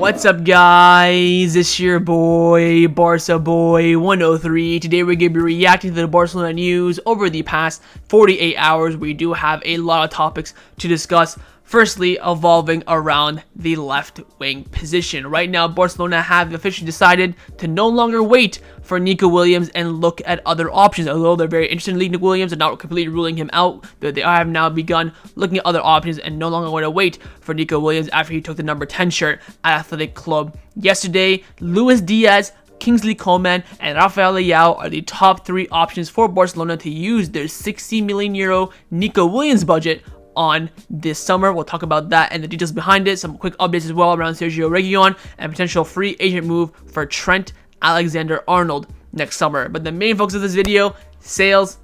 What's up, guys? It's your boy, Barça Boy 103. Today we're going to be reacting to the Barcelona news over the past 48 hours. We do have a lot of topics to discuss. Firstly, evolving around the left wing position. Right now, Barcelona have officially decided to no longer wait for Nico Williams and look at other options. Although they're very interested in Nico Williams and not completely ruling him out, they have now begun looking at other options and no longer going to wait for Nico Williams after he took the number 10 shirt at Athletic Club yesterday. Luis Diaz, Kingsley Coman, and Rafael Leao are the top three options for Barcelona to use their €60 million Nico Williams budget on this summer. We'll talk about that and the details behind it. Some quick updates as well around Sergio Reguilon and potential free agent move for Trent Alexander-Arnold next summer. But the main focus of this video, sales.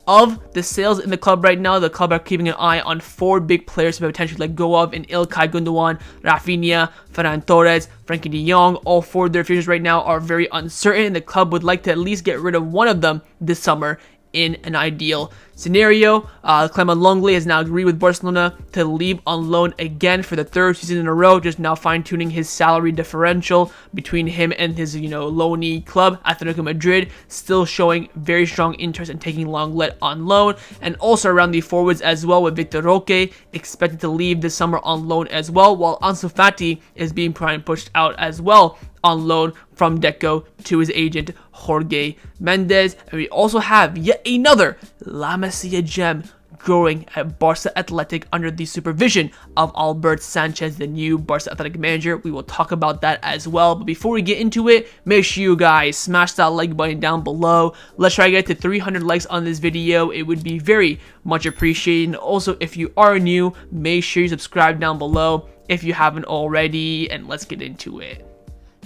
Of the sales in the club right now, the club are keeping an eye on four big players to potentially let go of in Ilkay Gundogan, Raphinha, Ferran Torres, Frankie de Jong. All four of their futures right now are very uncertain, and the club would like to at least get rid of one of them this summer in an ideal scenario. Clement Lenglet has now agreed with Barcelona to leave on loan again for the third season in a row, just now fine-tuning his salary differential between him and his, loanee club, Atletico Madrid, still showing very strong interest in taking Lenglet on loan. And also around the forwards as well, with Vitor Roque expected to leave this summer on loan as well, while Ansu Fati is being pushed out as well on loan from Deco to his agent Jorge Mendes. And we also have yet another La Masia gem growing at Barça Athletic under the supervision of Albert Sanchez, the new Barça Athletic manager. We will talk about that as well. But before we get into it, make sure you guys smash that like button down below. Let's try to get to 300 likes on this video. It would be very much appreciated. And also, if you are new, make sure you subscribe down below if you haven't already. And let's get into it.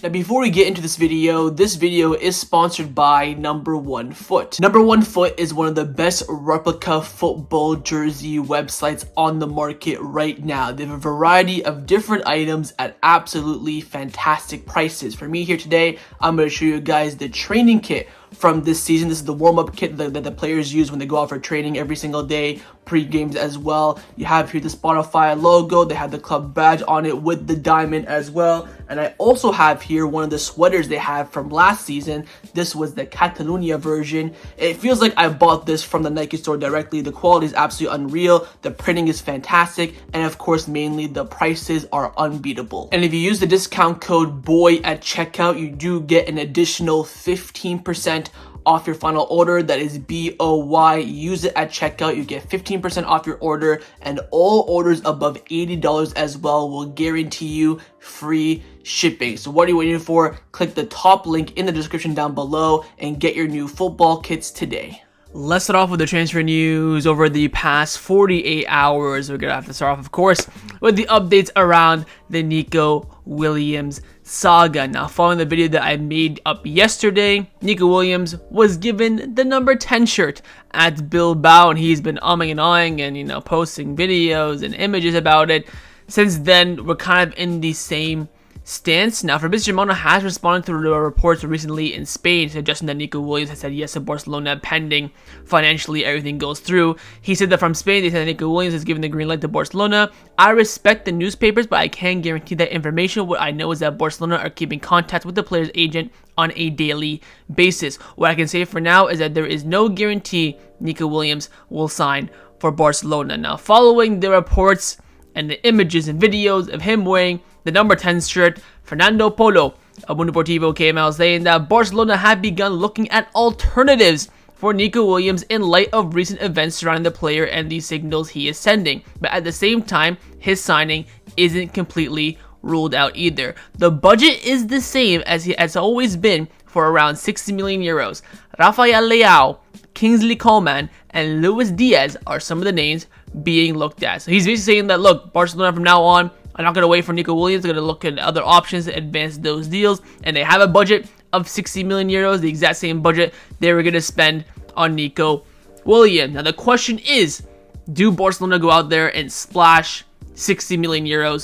Now, before we get into this video is sponsored by Number One Foot. Number One Foot is one of the best replica football jersey websites on the market right now. They have a variety of different items at absolutely fantastic prices. For me here today, I'm going to show you guys the training kit from this season. This is the warm-up kit that the players use when they go out for training every single day, pre-games as well. You have here the Spotify logo. They have the club badge on it with the diamond as well. And I also have here one of the sweaters they have from last season. This was the Catalunya version. It feels like I bought this from the Nike store directly. The quality is absolutely unreal. The printing is fantastic. And of course, mainly the prices are unbeatable. And if you use the discount code BOY at checkout, you do get an additional 15% off your final order. That is BOY. Use it at checkout. You get 15% off your order, and all orders above $80 as well will guarantee you free shipping. So what are you waiting for? Click the top link in the description down below and get your new football kits today. Let's start off with the transfer news over the past 48 hours. We're going to have to start off, of course, with the updates around the Nico Williams saga. Now, following the video that I made up yesterday, Nico Williams was given the number 10 shirt at Bilbao, and he's been umming and ahhing and, posting videos and images about it. Since then, we're kind of in the same stance. Now, Fabrizio Romano has responded to the reports recently in Spain, suggesting that Nico Williams has said yes to Barcelona pending financially everything goes through. He said that from Spain, they said that Nico Williams has given the green light to Barcelona. I respect the newspapers, but I can't guarantee that information. What I know is that Barcelona are keeping contact with the player's agent on a daily basis. What I can say for now is that there is no guarantee Nico Williams will sign for Barcelona. Now, following the reports and the images and videos of him wearing the number 10 shirt, Fernando Polo of Mundo Deportivo came out saying that Barcelona had begun looking at alternatives for Nico Williams in light of recent events surrounding the player and the signals he is sending. But at the same time, his signing isn't completely ruled out either. The budget is the same as it has always been, for around €60 million. Rafael Leao, Kingsley Coman, and Luis Diaz are some of the names being looked at. So he's basically saying that, look, Barcelona from now on, I'm not going to wait for Nico Williams. They're going to look at other options to advance those deals. And they have a budget of €60 million, the exact same budget they were going to spend on Nico Williams. Now, the question is, do Barcelona go out there and splash €60 million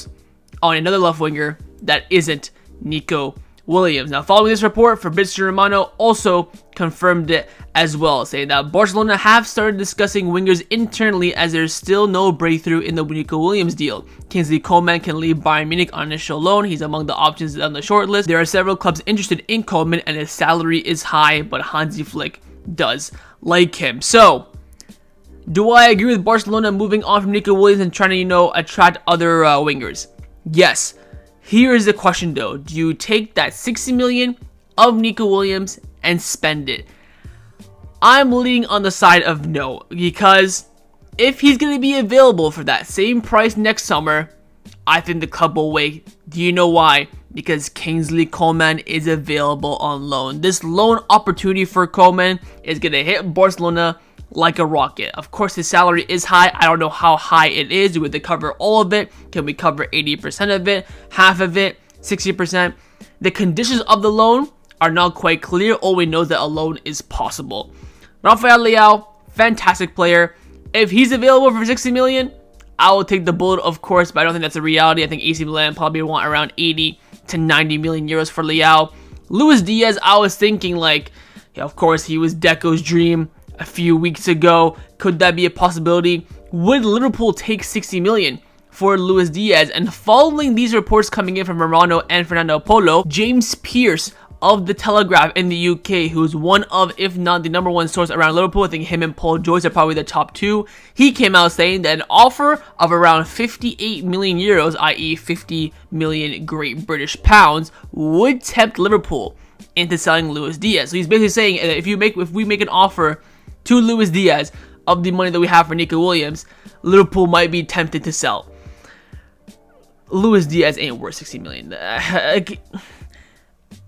on another left winger that isn't Nico Williams. Now, following this report, Fabrizio Romano also confirmed it as well, saying that Barcelona have started discussing wingers internally as there's still no breakthrough in the Nico Williams deal. Kingsley Coman can leave Bayern Munich on initial loan. He's among the options on the short list. There are several clubs interested in Coman, and his salary is high, but Hansi Flick does like him. So, do I agree with Barcelona moving on from Nico Williams and trying to, attract other wingers? Yes. Here is the question though. Do you take that 60 million of Nico Williams and spend it? I'm leaning on the side of no, because if he's going to be available for that same price next summer, I think the club will wait. Do you know why? Because Kingsley Coman is available on loan. This loan opportunity for Coman is going to hit Barcelona like a rocket. Of course, his salary is high. I don't know how high it is. Do we cover all of it? Can we cover 80% of it? Half of it? 60%? The conditions of the loan are not quite clear. All we know is that a loan is possible. Rafael Leao, fantastic player. If he's available for 60 million, I will take the bullet, of course, but I don't think that's a reality. I think AC Milan probably want around 80 to 90 million euros for Leao. Luis Diaz, I was thinking of course, he was Deco's dream a few weeks ago. Could that be a possibility? Would Liverpool take 60 million for Luis Diaz? And following these reports coming in from Romano and Fernando Polo, James Pearce of The Telegraph in the UK, who's one of, if not the number one source around Liverpool, I think him and Paul Joyce are probably the top two, he came out saying that an offer of around 58 million euros, i.e. 50 million Great British pounds, would tempt Liverpool into selling Luis Diaz. So he's basically saying that if we make an offer to Luis Diaz of the money that we have for Nico Williams, Liverpool might be tempted to sell. Luis Diaz ain't worth 60 million.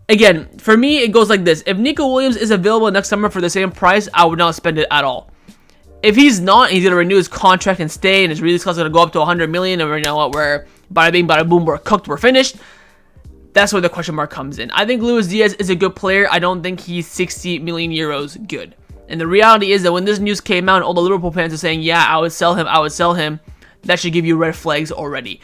Again, for me, it goes like this. If Nico Williams is available next summer for the same price, I would not spend it at all. If he's not, he's going to renew his contract and stay, and his release cost is going to go up to 100 million, and you know what, we're bada bing, bada boom, we're cooked, we're finished. That's where the question mark comes in. I think Luis Diaz is a good player. I don't think he's 60 million euros good. And the reality is that when this news came out, all the Liverpool fans are saying, yeah, I would sell him, that should give you red flags already.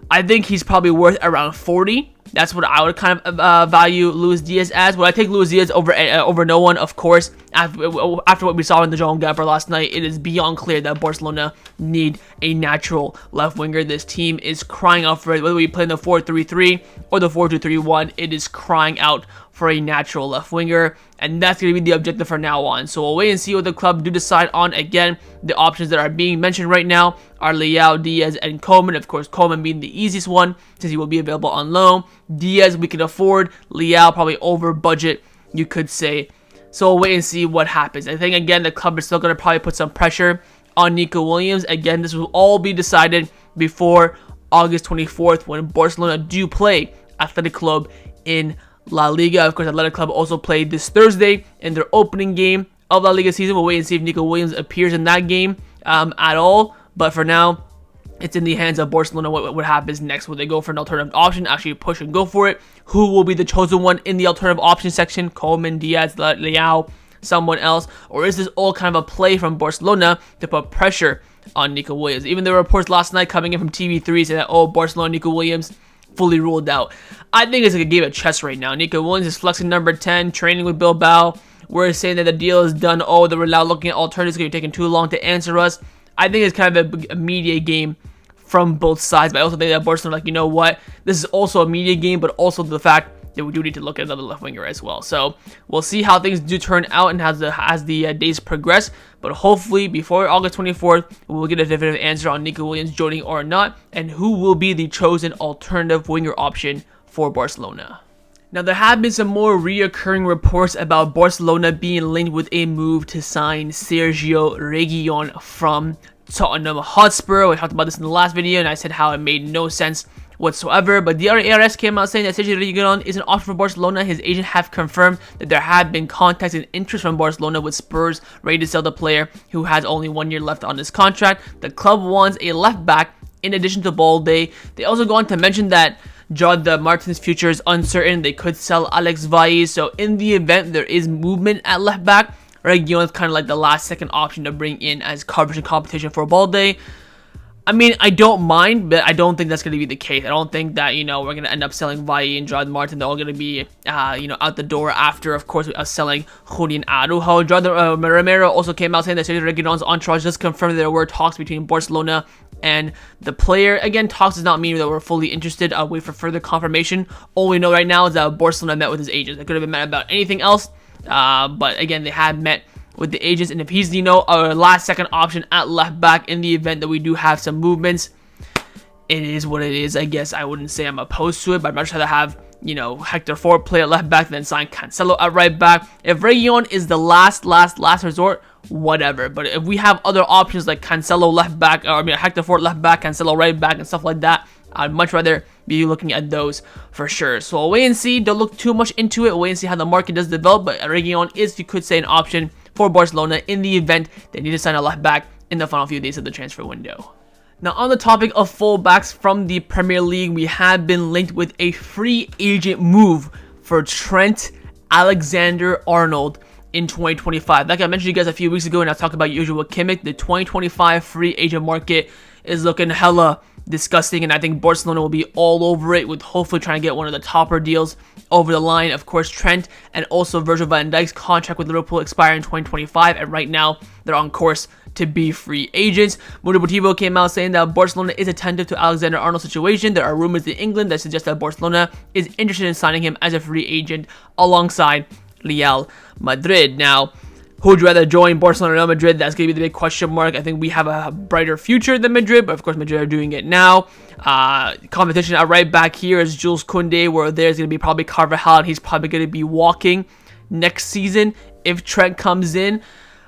I think he's probably worth around 40. That's what I would kind of value Luis Diaz as. Would I take Luis Diaz over no one? Of course. After what we saw in the Jong Gaffer last night, it is beyond clear that Barcelona need a natural left winger. This team is crying out for it. Whether we play in the 4-3-3 or the 4-2-3-1, it is crying out for a natural left winger, and that's going to be the objective from now on. So we'll wait and see what the club do decide on. Again, the options that are being mentioned right now are Leao, Diaz, and Coman. Of course, Coman being the easiest one since he will be available on loan. Diaz we can afford. Leao probably over budget, you could say. So we'll wait and see what happens. I think, again, the club is still going to probably put some pressure on Nico Williams. Again, this will all be decided before August 24th when Barcelona do play Athletic Club in La Liga. Of course, Athletic Club also played this Thursday in their opening game of La Liga season. We'll wait and see if Nico Williams appears in that game at all. But for now, it's in the hands of Barcelona what happens next. Will they go for an alternative option, actually push and go for it? Who will be the chosen one in the alternative option section? Coman, Diaz, Leao, someone else? Or is this all kind of a play from Barcelona to put pressure on Nico Williams? Even the reports last night coming in from TV3 saying that, oh, Barcelona, Nico Williams fully ruled out. I think it's like a game of chess right now. Nico Williams is flexing number 10, training with Bilbao. We're saying that the deal is done. Oh, they're now looking at alternatives. It's going to be taking too long to answer us. I think it's kind of a media game from both sides. But I also think that Barcelona, you know what? This is also a media game, but also the fact that we do need to look at another left winger as well. So we'll see how things do turn out and as the days progress. But hopefully before August 24th, we'll get a definitive answer on Nico Williams joining or not, and who will be the chosen alternative winger option for Barcelona. Now, there have been some more reoccurring reports about Barcelona being linked with a move to sign Sergio Reguilon from Tottenham Hotspur. We talked about this in the last video, and I said how it made no sense whatsoever. But the ARS came out saying that Sergio Reguilon is an option for Barcelona. His agent have confirmed that there have been contacts and interest from Barcelona, with Spurs ready to sell the player who has only 1 year left on his contract. The club wants a left back in addition to Balde. They also go on to mention that Martinez' future is uncertain. They could sell Alex Faye. So in the event there is movement at left back, Reguilon is kind of like the last second option to bring in as coverage and competition for Balde. I mean, I don't mind, but I don't think that's going to be the case. I don't think that, we're going to end up selling Faye and Jordan Martin. They're all going to be, out the door after, of course, us selling Julian Araujo. Jordan Romero also came out saying that Sergio Reguilon's entourage just confirmed that there were talks between Barcelona and the player. Again, talks does not mean that we're fully interested. I'll wait for further confirmation. All we know right now is that Barcelona met with his agents. It could have been met about anything else, but again, they had met with the agents, and if he's, our last second option at left back in the event that we do have some movements, it is what it is. I guess I wouldn't say I'm opposed to it, but I'd much rather have, Hector Ford play at left back than sign Cancelo at right back. If Reguilon is the last resort, whatever. But if we have other options like Cancelo left back, Hector Ford left back, Cancelo right back, and stuff like that, I'd much rather be looking at those for sure. So we'll wait and see. Don't look too much into it. We'll wait and see how the market does develop. But Reguilon is, you could say, an option for Barcelona in the event they need to sign a left back in the final few days of the transfer window. Now, on the topic of fullbacks from the Premier League, we have been linked with a free agent move for Trent Alexander-Arnold in 2025. Like I mentioned to you guys a few weeks ago, and I talked about Joshua Kimmich, the 2025 free agent market is looking hella disgusting, and I think Barcelona will be all over it, with hopefully trying to get one of the topper deals over the line. Of course, Trent and also Virgil van Dijk's contract with Liverpool expire in 2025, and right now they're on course to be free agents. Mundo Deportivo came out saying that Barcelona is attentive to Alexander-Arnold's situation. There are rumors in England that suggest that Barcelona is interested in signing him as a free agent alongside Real Madrid. Now, who would you rather join, Barcelona or Real Madrid? That's going to be the big question mark. I think we have a brighter future than Madrid, but of course Madrid are doing it now. Competition at right back here is Jules Koundé, where there's going to be probably Carvajal, and he's probably going to be walking next season if Trent comes in.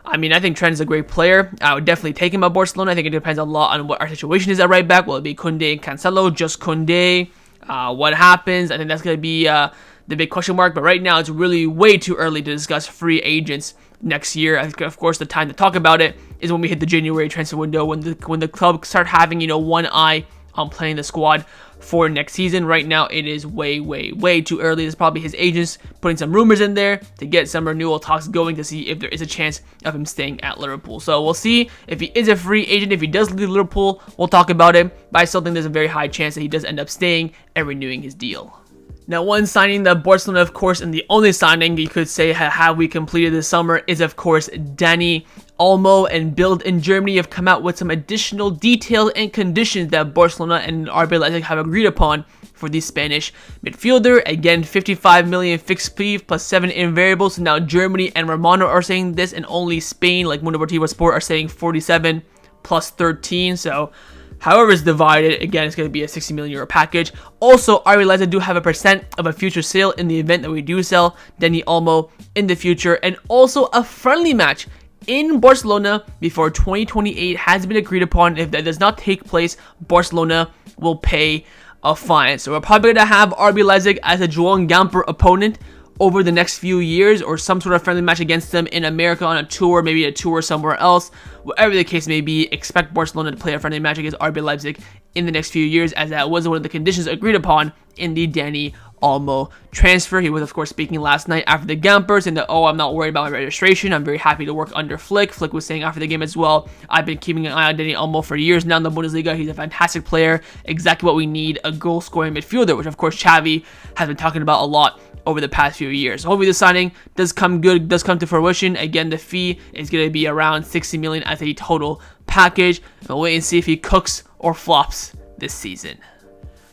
I mean, I think Trent is a great player. I would definitely take him at Barcelona. I think it depends a lot on what our situation is at right back. Will it be Koundé and Cancelo, just Koundé? What happens? I think that's going to be the big question mark. But right now, it's really way too early to discuss free agents next year. I think, of course, the time to talk about it is when we hit the January transfer window, when the club start having, one eye on playing the squad for next season. Right now, it is way too early. It's probably his agents putting some rumors in there to get some renewal talks going to see if there is a chance of him staying at Liverpool. So we'll see if he is a free agent. If he does leave Liverpool, we'll talk about it. But I still think there's a very high chance that he does end up staying and renewing his deal. Now, one signing that Barcelona, of course, and the only signing you could say have we completed this summer is, of course, Dani Olmo, and Bild in Germany have come out with some additional details and conditions that Barcelona and RB Leipzig have agreed upon for the Spanish midfielder. Again, 55 million fixed fee plus 7 in variables. So now Germany and Romano are saying this, and only Spain, like Mundo Deportivo Sport, are saying 47 plus 13. So however it's divided, again, it's going to be a 60 million euro package. Also, RB Leipzig do have a percent of a future sale in the event that we do sell Dani Olmo in the future, and also a friendly match in Barcelona before 2028 has been agreed upon. If that does not take place, Barcelona will pay a fine. So we're probably going to have RB Leipzig as a Joan Gamper opponent over the next few years, or some sort of friendly match against them in America on a tour, maybe a tour somewhere else. Whatever the case may be, expect Barcelona to play a friendly match against RB Leipzig in the next few years, as that was one of the conditions agreed upon in the Dani Olmo transfer. He was, of course, speaking last night after the Gamper, saying that, I'm not worried about my registration. I'm very happy to work under Flick. Flick was saying after the game as well, I've been keeping an eye on Dani Olmo for years now in the Bundesliga. He's a fantastic player, exactly what we need, a goal-scoring midfielder, which, of course, Xavi has been talking about a lot over the past few years. So hopefully the signing does come to fruition. Again, the fee is going to be around 60 million as a total package. We'll wait and see if he cooks or flops this season.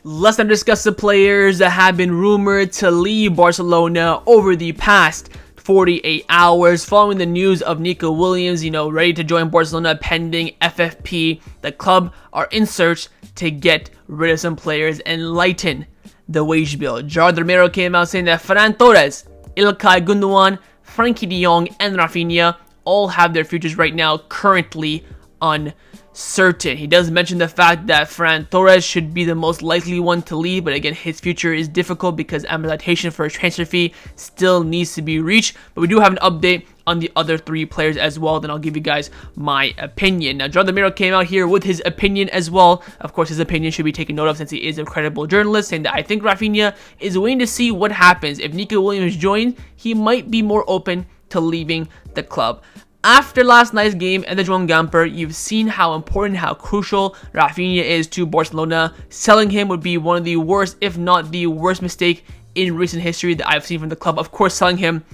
Let's now discuss the players that have been rumored to leave Barcelona over the past 48 hours following the news of Nico Williams, ready to join Barcelona pending FFP. The club are in search to get rid of some players and lighten the wage bill. Jorge Romero came out saying that Ferran Torres, Ilkay Gundogan, Frankie de Jong, and Raphinha all have their futures right now currently uncertain. He does mention the fact that Ferran Torres should be the most likely one to leave, but again, his future is difficult because amortization for a transfer fee still needs to be reached. But we do have an update on the other 3 players as well, then I'll give you guys my opinion. Now, Jorge Mendes came out here with his opinion as well. Of course, his opinion should be taken note of since he is a credible journalist, saying that I think Raphinha is waiting to see what happens. If Nico Williams joins, he might be more open to leaving the club. After last night's game at the Joan Gamper, you've seen how important, how crucial Raphinha is to Barcelona. Selling him would be one of the worst, if not the worst mistake in recent history that I've seen from the club. Of course, selling him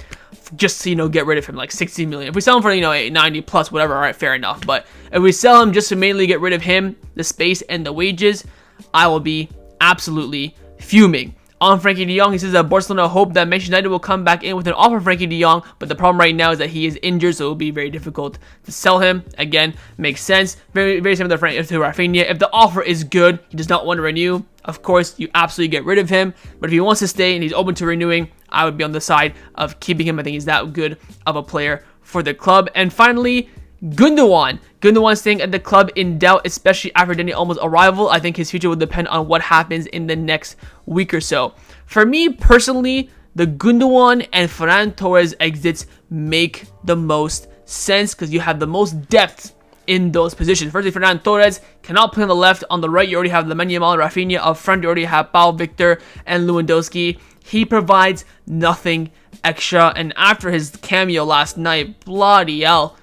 just to, get rid of him, like 60 million. If we sell him for, 90 plus, whatever, alright, fair enough. But if we sell him just to mainly get rid of him, the space and the wages, I will be absolutely fuming. On Frankie de Jong, he says that Barcelona hope that Manchester United will come back in with an offer for Frankie de Jong, but the problem right now is that he is injured, so it will be very difficult to sell him. Again, makes sense. Very, very similar to Raphinha. If the offer is good, he does not want to renew, of course, you absolutely get rid of him. But if he wants to stay and he's open to renewing, I would be on the side of keeping him. I think he's that good of a player for the club. And finally, Gundogan. Gundogan staying at the club in doubt, especially after Dani Olmo's arrival. I think his future will depend on what happens in the next week or so. For me personally, the Gundogan and Ferran Torres exits make the most sense because you have the most depth in those positions. Firstly, Ferran Torres cannot play on the left. On the right, you already have Lamine Yamal, Raphinha. Up front, you already have Pau, Victor, and Lewandowski. He provides nothing extra. And after his cameo last night, bloody hell,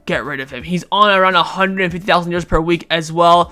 get rid of him. He's on around 150,000 euros per week as well.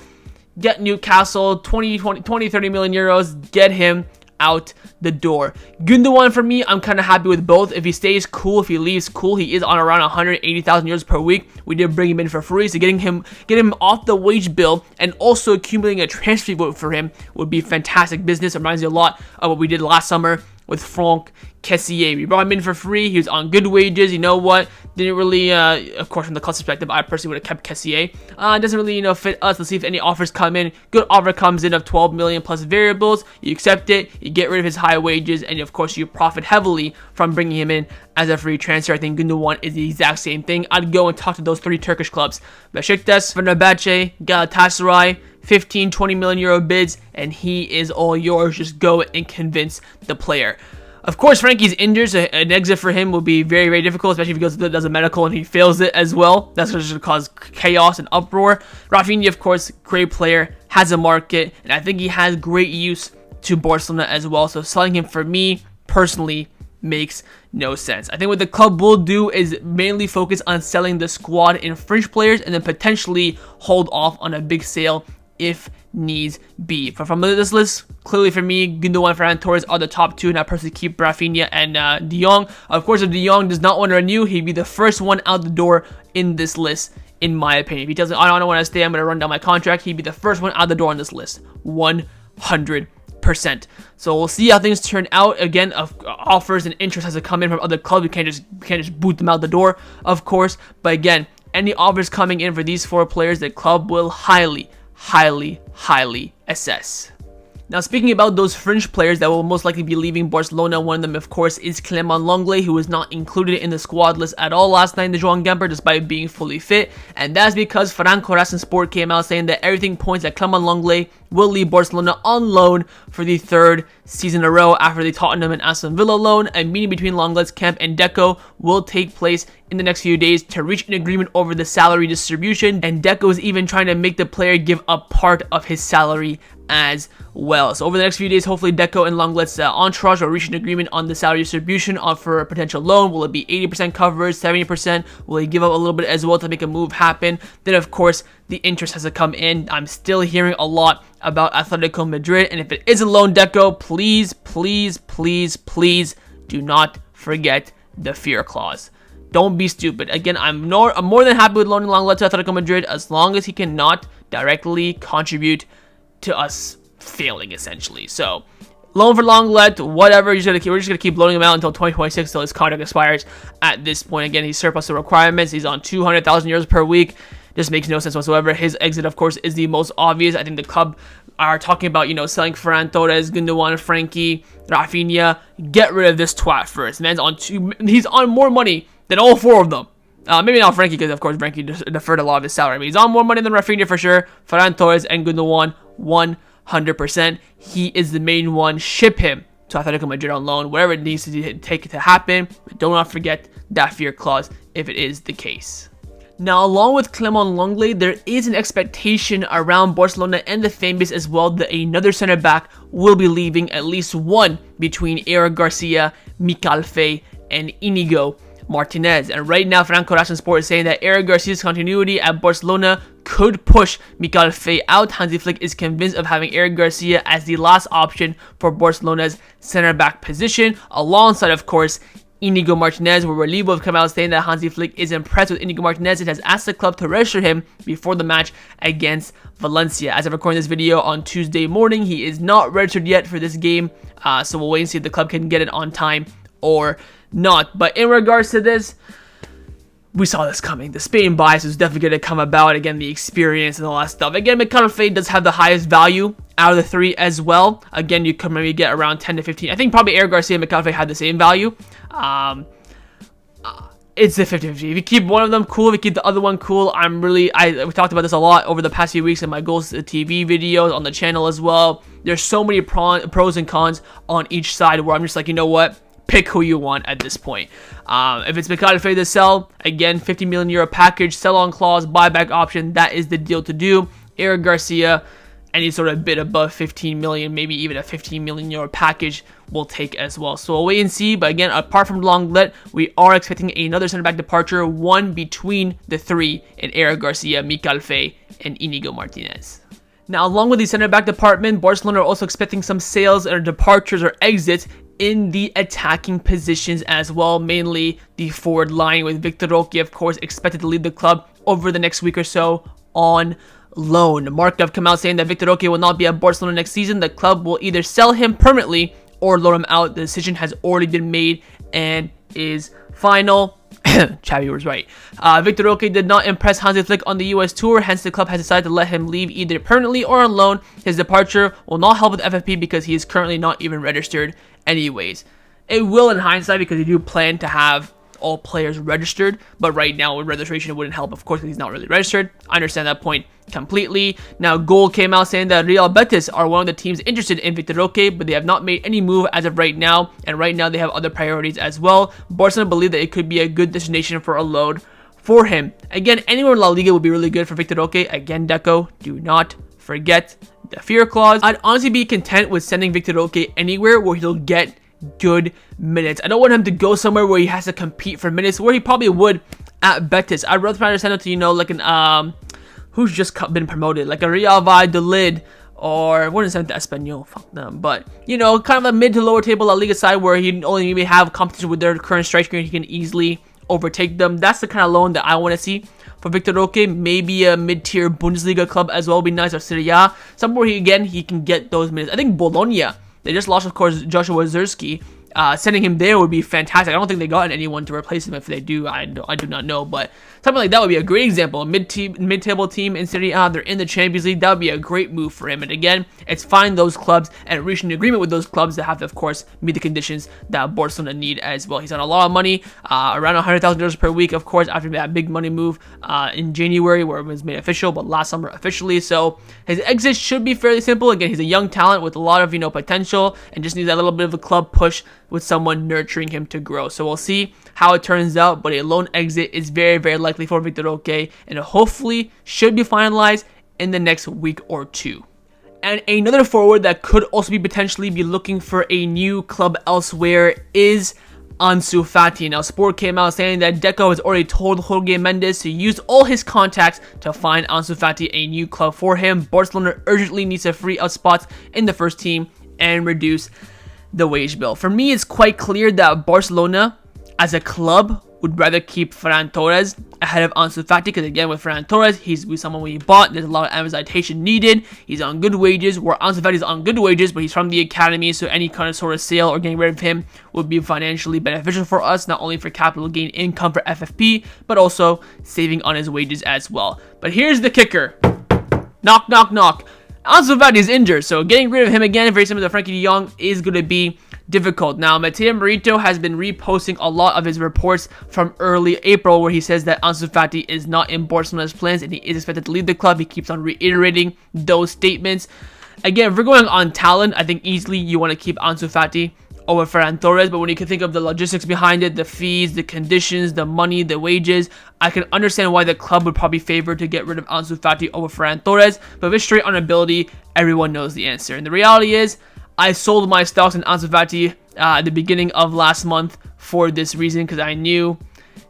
Get Newcastle 30 million euros. Get him out the door. Gundogan, for me, I'm kind of happy with both. If he stays, cool. If he leaves, cool. He is on around 180,000 euros per week. We did bring him in for free, so get him off the wage bill and also accumulating a transfer vote for him would be fantastic business. It reminds me a lot of what we did last summer with Frankie. We brought him in for free. He was on good wages. You know what? Didn't really, of course, from the cost perspective, I personally would have kept Kessié. It doesn't really, fit us. Let's see if any offers come in. Good offer comes in of 12 million plus variables. You accept it. You get rid of his high wages, and of course, you profit heavily from bringing him in as a free transfer. I think Gundogan is the exact same thing. I'd go and talk to those 3 Turkish clubs: Besiktas, Fenerbahce, Galatasaray. 15-20 million euro bids, and he is all yours. Just go and convince the player. Of course, Frankie's injured, so an exit for him will be very, very difficult, especially if he does a medical and he fails it as well. That's going to cause chaos and uproar. Raphinha, of course, great player, has a market, and I think he has great use to Barcelona as well. So selling him for me, personally, makes no sense. I think what the club will do is mainly focus on selling the squad in fringe players and then potentially hold off on a big sale if needs be. But from this list, clearly for me, Gundogan and Ferran Torres are the top 2, and I personally keep Raphinha and de Jong. Of course, if de Jong does not want to renew, he'd be the first one out the door in this list, in my opinion. If he doesn't, I don't want to stay, I'm going to run down my contract, he'd be the first one out the door on this list. 100%. So we'll see how things turn out. Again, offers and interest has to come in from other clubs. We can't just boot them out the door, of course. But again, any offers coming in for these 4 players, the club will highly assess. Now, speaking about those fringe players that will most likely be leaving Barcelona, one of them, of course, is Clement Lenglet, who was not included in the squad list at all last night in the Joan Gamper, despite being fully fit. And that's because Franco Sport came out saying that everything points that Clement Lenglet will leave Barcelona on loan for the 3rd season in a row after the Tottenham and Aston Villa loan. A meeting between Lenglet's camp and Deco will take place in the next few days to reach an agreement over the salary distribution, and Deco is even trying to make the player give up part of his salary as well. So over the next few days, hopefully Deco and Lenglet's entourage will reach an agreement on the salary distribution for a potential loan. Will it be 80% coverage, 70%? Will he give up a little bit as well to make a move happen? Then of course the interest has to come in. I'm still hearing a lot about Atletico Madrid, and if it is a loan, Deco, please do not forget the fear clause. Don't be stupid. Again, I'm more than happy with loaning Lenglet to Atletico Madrid as long as he cannot directly contribute to us failing, essentially. So, loan for Lenglet, whatever. We're just gonna keep loaning him out until 2026, until his contract expires. At this point, again, he's surplus the requirements. He's on 200,000 euros per week. Just makes no sense whatsoever. His exit, of course, is the most obvious. I think the club are talking about, selling Ferran Torres, Gundogan, Frankie, Raphinha. Get rid of this twat first. He's on more money than all 4 of them. Maybe not Frankie, because of course Frankie deferred a lot of his salary. But he's on more money than Raphinha for sure. Ferran Torres and Gundogan, 100%. He is the main one. Ship him to Atletico Madrid on loan, whatever it needs to take to happen. But do not forget that fear clause if it is the case. Now, along with Clement Lenglet, there is an expectation around Barcelona and the fan base as well that another center back will be leaving, at least one between Eric Garcia, Mikayil, Faye, and Inigo. Martinez. And right now, Franco Sport is saying that Eric Garcia's continuity at Barcelona could push Mikayil Faye out. Hansi Flick is convinced of having Eric Garcia as the last option for Barcelona's center back position, alongside, of course, Inigo Martinez, where Relivo have come out saying that Hansi Flick is impressed with Inigo Martinez and has asked the club to register him before the match against Valencia. As of recording this video on Tuesday morning, he is not registered yet for this game, so we'll wait and see if the club can get it on time or not. But in regards to this, we saw this coming. The Spain bias is definitely going to come about. Again, the experience and all that stuff. Again, Mikayil Faye does have the highest value out of the three as well. Again, you could maybe get around 10 to 15. I think probably Eric Garcia and Mikayil Faye had the same value. It's a 50-50. If you keep one of them, cool. If you keep the other one, cool. We talked about this a lot over the past few weeks in my Goals to TV videos on the channel as well. There's so many pros and cons on each side where I'm just like, you know what? Pick who you want at this point. If it's Mikayil Faye to sell, again, 50 million euro package, sell-on clause, buyback option, that is the deal to do. Eric Garcia, any sort of bid above 15 million, maybe even a 15 million euro package, will take as well. So we'll wait and see. But again, apart from Lenglet, we are expecting another center-back departure, one between the three in Eric Garcia, Mikayil Faye, and Inigo Martinez. Now, along with the center-back department, Barcelona are also expecting some sales or departures or exits in the attacking positions as well, mainly the forward line, with Vitor Roque, of course, expected to leave the club over the next week or so on loan. Marca have come out saying that Vitor Roque will not be at Barcelona next season. The club will either sell him permanently or loan him out. The decision has already been made and is final. Xavi was right. Vitor Roque did not impress Hansi Flick on the US tour, hence the club has decided to let him leave either permanently or on loan. His departure will not help with FFP because he is currently not even registered anyways. It will in hindsight because you do plan to have all players registered, but right now with registration it wouldn't help, of course, because he's not really registered. I understand that point completely. Now, Goal came out saying that Real Betis are one of the teams interested in Vitor Roque, but they have not made any move as of right now, and right now they have other priorities as well. Barcelona believe that it could be a good destination for a loan for him. Again, anywhere in La Liga would be really good for Vitor Roque. Again, Deco, do not forget the fear clause. I'd honestly be content with sending Vitor Roque anywhere where he'll get good minutes. I don't want him to go somewhere where he has to compete for minutes, where he probably would at Betis. I'd rather send him to, you know, like an who's just been promoted, like a Real Valladolid, or I wouldn't send him to Espanyol, fuck them, but you know, kind of a mid to lower table La Liga side where he only maybe have competition with their current striker and he can easily overtake them. That's the kind of loan that I want to see for Vitor Roque. Maybe a mid-tier Bundesliga club as well would be nice, or Serie A, somewhere he can get those minutes. I think Bologna, they just lost, of course, Joshua Zerski. Sending him there would be fantastic. I don't think they got anyone to replace him. If they do, I do not know. But something like that would be a great example. A mid-table team in Serie A, they're in the Champions League. That would be a great move for him. And again, it's finding those clubs and reaching an agreement with those clubs that have to, of course, meet the conditions that Barcelona need as well. He's on a lot of money, around $100,000 per week, of course, after that big money move in January where it was made official, but last summer officially. So his exit should be fairly simple. Again, he's a young talent with a lot of, you know, potential and just needs a little bit of a club push with someone nurturing him to grow. So we'll see how it turns out, but a loan exit is very, very likely for Vitor Roque, and hopefully should be finalized in the next week or two. And another forward that could also be potentially be looking for a new club elsewhere is Ansu Fati. Now, Sport came out saying that Deco has already told Jorge Mendes to use all his contacts to find Ansu Fati a new club for him. Barcelona urgently needs to free up spots in the first team and reduce the wage bill. For me, it's quite clear that Barcelona as a club would rather keep Ferran Torres ahead of Ansu Fati, because again, with Ferran Torres, he's with someone we bought. There's a lot of amortization needed. He's on good wages, where Ansu Fati is on good wages, but he's from the academy, so any kind of sort of sale or getting rid of him would be financially beneficial for us, not only for capital gain income for FFP, but also saving on his wages as well. But here's the kicker. Knock, knock, knock. Ansu Fati is injured, so getting rid of him again, very similar to Frankie de Jong, is going to be difficult. Now, Mateo Merito has been reposting a lot of his reports from early April where he says that Ansu Fati is not in Barcelona's plans and he is expected to leave the club. He keeps on reiterating those statements. Again, if we're going on talent, I think easily you want to keep Ansu Fati over Ferran Torres, but when you can think of the logistics behind it, the fees, the conditions, the money, the wages, I can understand why the club would probably favor to get rid of Ansu Fati over Ferran Torres, but with straight on ability, everyone knows the answer. And the reality is, I sold my stocks in Ansu Fati at the beginning of last month for this reason, because I knew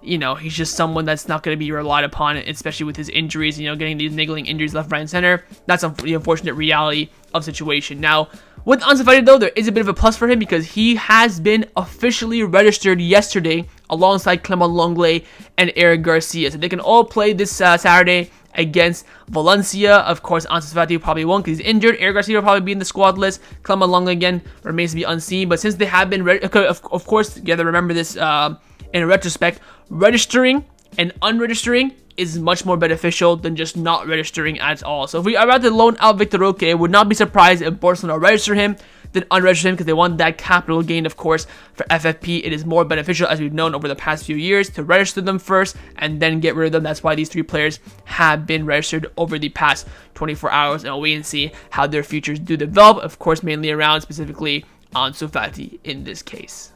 you know, he's just someone that's not going to be relied upon, especially with his injuries, you know, getting these niggling injuries left, right, and center. That's the unfortunate reality of the situation. Now, with Ansu Fati, though, there is a bit of a plus for him because he has been officially registered yesterday alongside Clement Lenglet and Eric Garcia. So they can all play this Saturday against Valencia. Of course, Ansu Fati probably won't because he's injured. Eric Garcia will probably be in the squad list. Clement Lenglet, again, remains to be unseen. But since they have been, of course, you gotta remember this in retrospect, registering and unregistering is much more beneficial than just not registering at all. So if we are about to loan out Vitor Roque, I would not be surprised if Barcelona register him than unregister him because they want that capital gain. Of course, for FFP, it is more beneficial, as we've known over the past few years, to register them first and then get rid of them. That's why these three players have been registered over the past 24 hours, and we'll wait and see how their futures do develop. Of course, mainly around specifically Ansu Fati in this case.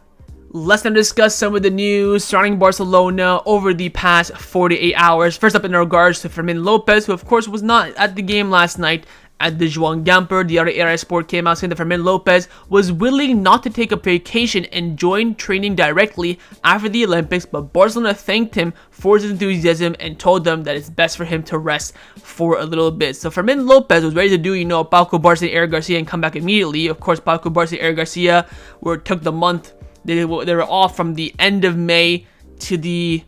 Let's now discuss some of the news surrounding Barcelona over the past 48 hours. First up, in regards to Fermin Lopez, who of course was not at the game last night at the Jong. The other area sport came out saying that Fermin Lopez was willing not to take a vacation and join training directly after the Olympics, but Barcelona thanked him for his enthusiasm and told them that it's best for him to rest for a little bit. So Fermin Lopez was ready to do, you know, Paco Barça, Eric Garcia, and come back immediately. Of course, Paco Barça, Eric Garcia took the month. They were off from the end of May to the,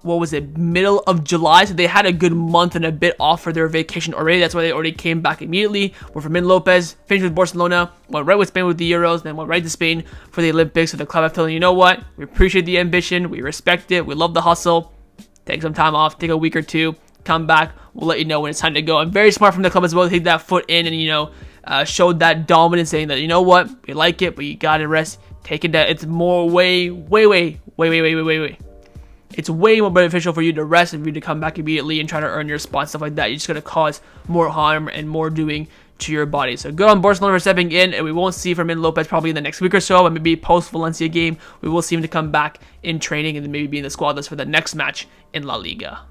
middle of July. So they had a good month and a bit off for their vacation already. That's why they already came back immediately. Where Fermin Lopez finished with Barcelona, went right with Spain with the Euros, then went right to Spain for the Olympics. So the club have told him, you know what? We appreciate the ambition. We respect it. We love the hustle. Take some time off. Take a week or two. Come back. We'll let you know when it's time to go. And very smart from the club as well to take that foot in and, you know, showed that dominance, saying that, you know what? We like it, but you got to rest. Take it that it's more way. It's way more beneficial for you to rest and for you to come back immediately and try to earn your spot, stuff like that. You're just going to cause more harm and more doing to your body. So good on Barcelona for stepping in, and we won't see Fermin Lopez probably in the next week or so, but maybe post Valencia game, we will see him to come back in training and then maybe be in the squad list for the next match in La Liga.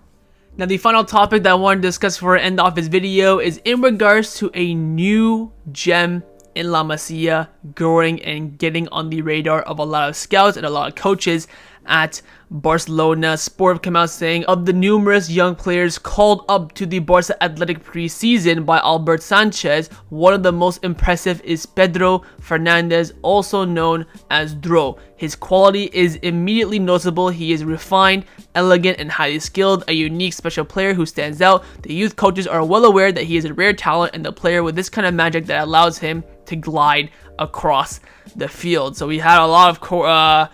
Now, the final topic that I want to discuss for end off this video is in regards to a new gem in La Masia growing and getting on the radar of a lot of scouts and a lot of coaches at Barcelona. Sport came out saying of the numerous young players called up to the Barça Athletic preseason by Albert Sanchez, one of the most impressive is Pedro Fernandez, also known as Dro. His quality is immediately noticeable. He is refined, elegant, and highly skilled, a unique special player who stands out. The youth coaches are well aware that he is a rare talent and the player with this kind of magic that allows him to glide across the field. So we had a lot of Samu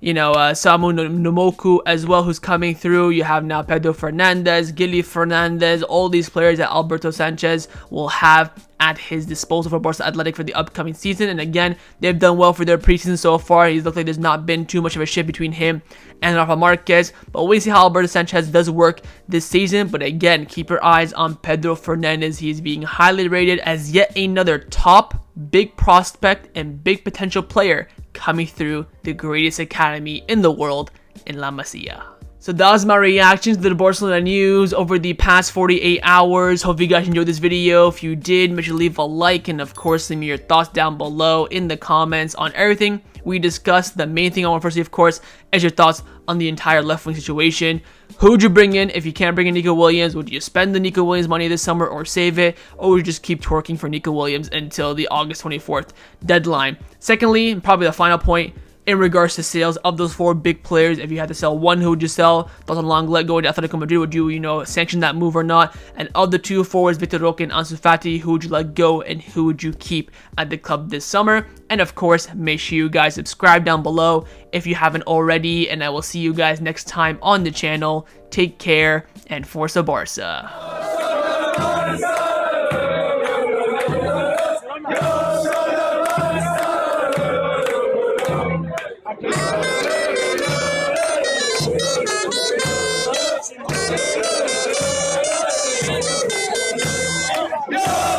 Nomoku as well, who's coming through. You have now Pedro Fernandez, Gilly Fernandez, all these players that Alberto Sanchez will have at his disposal for Barça Athletic for the upcoming season. And again, they've done well for their preseason so far. It looks like there's not been too much of a shift between him and Rafa Marquez, but we'll see how Alberto Sanchez does work this season. But again, keep your eyes on Pedro Fernandez. He is being highly rated as yet another top big prospect and big potential player coming through the greatest academy in the world in La Masia. So that was my reactions to the Barcelona news over the past 48 hours. Hope you guys enjoyed this video. If you did, make sure to leave a like and of course leave me your thoughts down below in the comments on everything we discussed. The main thing I want firstly, of course, is your thoughts on the entire left wing situation. Who would you bring in if you can't bring in Nico Williams? Would you spend the Nico Williams money this summer or save it? Or would you just keep twerking for Nico Williams until the August 24th deadline? Secondly, and probably the final point, in regards to sales of those four big players, if you had to sell one, who would you sell? Thoughts on Lenglet going to Atletico Madrid? Would you, sanction that move or not? And of the two forwards, Vitor Roque and Ansu Fati, who would you let go and who would you keep at the club this summer? And of course, make sure you guys subscribe down below if you haven't already. And I will see you guys next time on the channel. Take care and Forza Barça. Yeah!